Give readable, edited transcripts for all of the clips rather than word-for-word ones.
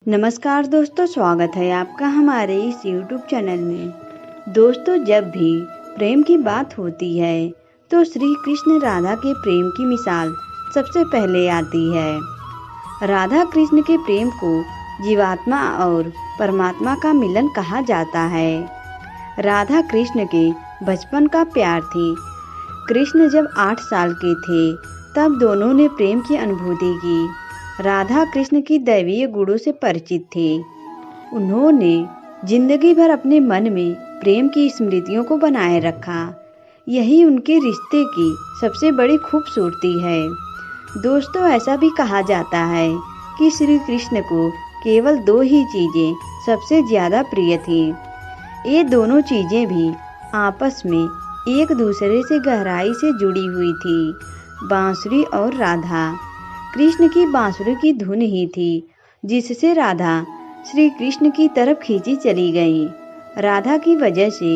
नमस्कार दोस्तों, स्वागत है आपका हमारे इस YouTube चैनल में। दोस्तों, जब भी प्रेम की बात होती है तो श्री कृष्ण राधा के प्रेम की मिसाल सबसे पहले आती है। राधा कृष्ण के प्रेम को जीवात्मा और परमात्मा का मिलन कहा जाता है। राधा कृष्ण के बचपन का प्यार थी। कृष्ण जब 8 साल के थे तब दोनों ने प्रेम की अनुभूति की। राधा कृष्ण की दैवीय गुणों से परिचित थे। उन्होंने जिंदगी भर अपने मन में प्रेम की स्मृतियों को बनाए रखा। यही उनके रिश्ते की सबसे बड़ी खूबसूरती है। दोस्तों, ऐसा भी कहा जाता है कि श्री कृष्ण को केवल 2 ही चीज़ें सबसे ज़्यादा प्रिय थी। ये दोनों चीज़ें भी आपस में एक दूसरे से गहराई से जुड़ी हुई थी, बांसुरी और राधा। कृष्ण की बांसुरी की धुन ही थी जिससे राधा श्री कृष्ण की तरफ खींची चली गई। राधा की वजह से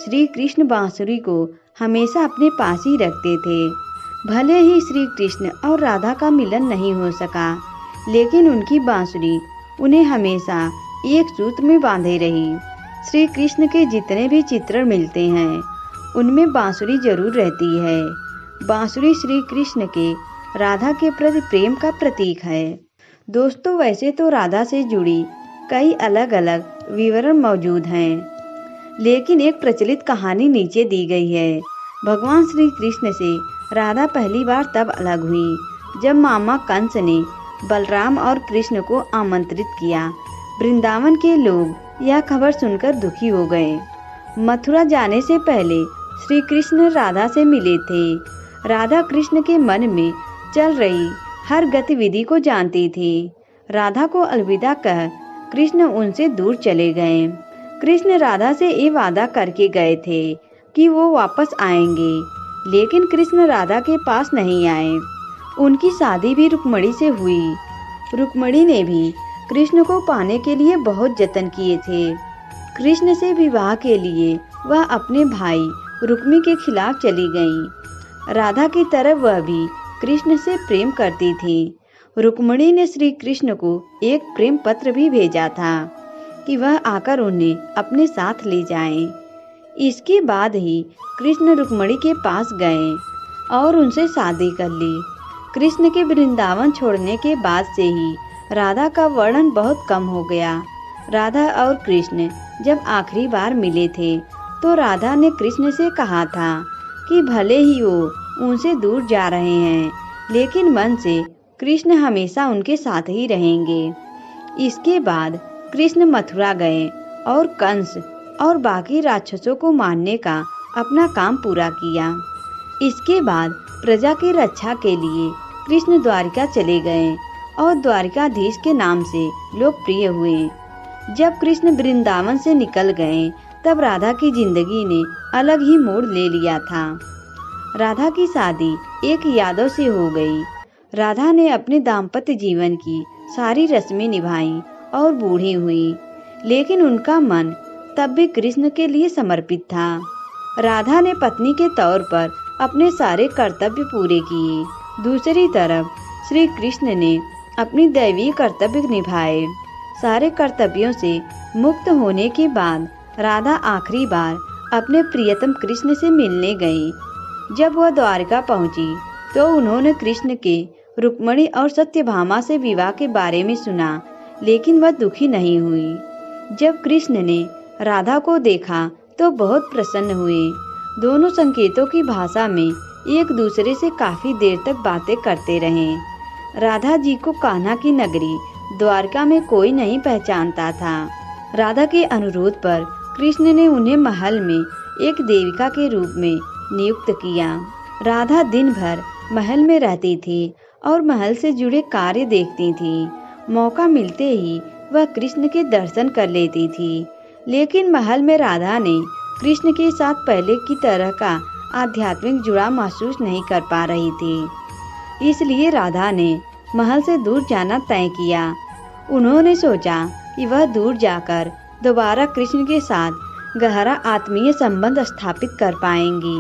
श्री कृष्ण बांसुरी को हमेशा अपने पास ही रखते थे। भले ही श्री कृष्ण और राधा का मिलन नहीं हो सका, लेकिन उनकी बांसुरी उन्हें हमेशा एक सूत्र में बांधे रही। श्री कृष्ण के जितने भी चित्रण मिलते हैं उनमें बांसुरी जरूर रहती है। बांसुरी श्री कृष्ण के राधा के प्रति प्रेम का प्रतीक है। दोस्तों, वैसे तो राधा से जुड़ी कई अलग अलग विवरण मौजूद हैं, लेकिन एक प्रचलित कहानी नीचे दी गई है। भगवान श्री कृष्ण से राधा पहली बार तब अलग हुई जब मामा कंस ने बलराम और कृष्ण को आमंत्रित किया। वृंदावन के लोग यह खबर सुनकर दुखी हो गए। मथुरा जाने से पहले श्री कृष्ण राधा से मिले थे। राधा कृष्ण के मन में चल रही हर गतिविधि को जानती थी। राधा को अलविदा कह कृष्ण उनसे दूर चले गए। कृष्ण राधा से ये वादा करके गए थे कि वो वापस आएंगे, लेकिन कृष्ण राधा के पास नहीं आए। उनकी शादी भी रुक्मणी से हुई। रुक्मणी ने भी कृष्ण को पाने के लिए बहुत जतन किए थे। कृष्ण से विवाह के लिए वह अपने भाई रुक्मी के खिलाफ चली गई। राधा की तरफ वह भी कृष्ण से प्रेम करती थी। रुक्मणी ने श्री कृष्ण को एक प्रेम पत्र भी भेजा था कि वह आकर उन्हें अपने साथ ले जाएं। इसके बाद ही कृष्ण रुक्मणी के पास गए और उनसे शादी कर ली। कृष्ण के वृंदावन छोड़ने के बाद से ही राधा का वर्णन बहुत कम हो गया। राधा और कृष्ण जब आखिरी बार मिले थे तो राधा ने कृष्ण से कहा था कि भले ही वो उनसे दूर जा रहे हैं, लेकिन मन से कृष्ण हमेशा उनके साथ ही रहेंगे। इसके बाद कृष्ण मथुरा गए और कंस और बाकी राक्षसों को मारने का अपना काम पूरा किया। इसके बाद प्रजा की रक्षा के लिए कृष्ण द्वारिका चले गए और द्वारिकाधीश के नाम से लोकप्रिय हुए। जब कृष्ण वृंदावन से निकल गए तब राधा की जिंदगी ने अलग ही मोड़ ले लिया था। राधा की शादी एक यादव से हो गई। राधा ने अपने दाम्पत्य जीवन की सारी रस्में निभाई और बूढ़ी हुई, लेकिन उनका मन तब भी कृष्ण के लिए समर्पित था। राधा ने पत्नी के तौर पर अपने सारे कर्तव्य पूरे किए। दूसरी तरफ श्री कृष्ण ने अपनी दैवीय कर्तव्य निभाए। सारे कर्तव्यों से मुक्त होने के बाद राधा आखिरी बार अपने प्रियतम कृष्ण से मिलने गई। जब वह द्वारका पहुंची तो उन्होंने कृष्ण के रुक्मणी और सत्यभामा से विवाह के बारे में सुना, लेकिन वह दुखी नहीं हुई। जब कृष्ण ने राधा को देखा तो बहुत प्रसन्न हुए। दोनों संकेतों की भाषा में एक दूसरे से काफी देर तक बातें करते रहे। राधा जी को कान्हा की नगरी द्वारका में कोई नहीं पहचानता था। राधा के अनुरोध पर कृष्ण ने उन्हें महल में एक देविका के रूप में नियुक्त किया। राधा दिन भर महल में रहती थी और महल से जुड़े कार्य देखती थी। मौका मिलते ही वह कृष्ण के दर्शन कर लेती थी, लेकिन महल में राधा ने कृष्ण के साथ पहले की तरह का आध्यात्मिक जुड़ाव महसूस नहीं कर पा रही थी। इसलिए राधा ने महल से दूर जाना तय किया। उन्होंने सोचा कि वह दूर जाकर दोबारा कृष्ण के साथ गहरा आत्मीय संबंध स्थापित कर पाएंगी।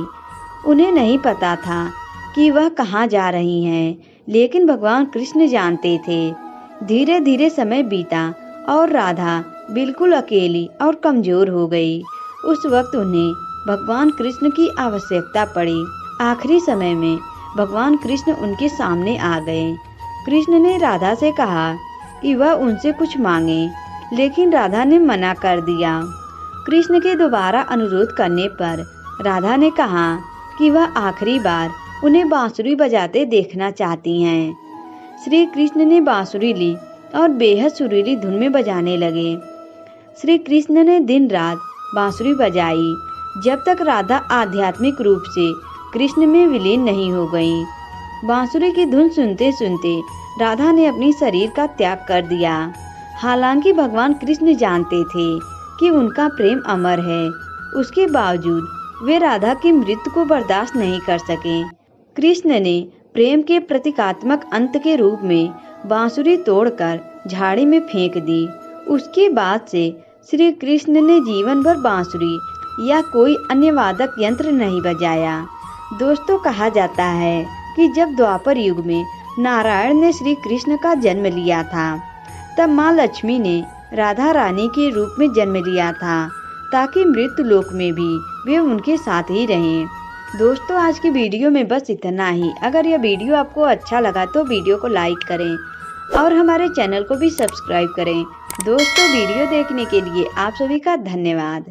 उन्हें नहीं पता था कि वह कहाँ जा रही हैं, लेकिन भगवान कृष्ण जानते थे। धीरे धीरे समय बीता और राधा बिल्कुल अकेली और कमजोर हो गई। उस वक्त उन्हें भगवान कृष्ण की आवश्यकता पड़ी। आखिरी समय में भगवान कृष्ण उनके सामने आ गए। कृष्ण ने राधा से कहा कि वह उनसे कुछ मांगे, लेकिन राधा ने मना कर दिया। कृष्ण के दोबारा अनुरोध करने पर राधा ने कहा कि वह आखिरी बार उन्हें बांसुरी बजाते देखना चाहती हैं। श्री कृष्ण ने बांसुरी ली और बेहद सुरीली धुन में बजाने लगे। श्री कृष्ण ने दिन रात बांसुरी बजाई जब तक राधा आध्यात्मिक रूप से कृष्ण में विलीन नहीं हो गई। बांसुरी की धुन सुनते सुनते राधा ने अपनी शरीर का त्याग कर दिया। हालांकि भगवान कृष्ण जानते थे कि उनका प्रेम अमर है, उसके बावजूद वे राधा की मृत्यु को बर्दाश्त नहीं कर सके। कृष्ण ने प्रेम के प्रतीकात्मक अंत के रूप में बांसुरी तोड़कर झाड़ी में फेंक दी। उसके बाद से श्री कृष्ण ने जीवन भर बांसुरी या कोई अन्य वादक यंत्र नहीं बजाया। दोस्तों, कहा जाता है कि जब द्वापर युग में नारायण ने श्री कृष्ण का जन्म लिया था, तब माँ लक्ष्मी ने राधा रानी के रूप में जन्म लिया था, ताकि मृत्यु लोक में भी वे उनके साथ ही रहें। दोस्तों, आज की वीडियो में बस इतना ही। अगर यह वीडियो आपको अच्छा लगा तो वीडियो को लाइक करें और हमारे चैनल को भी सब्सक्राइब करें। दोस्तों, वीडियो देखने के लिए आप सभी का धन्यवाद।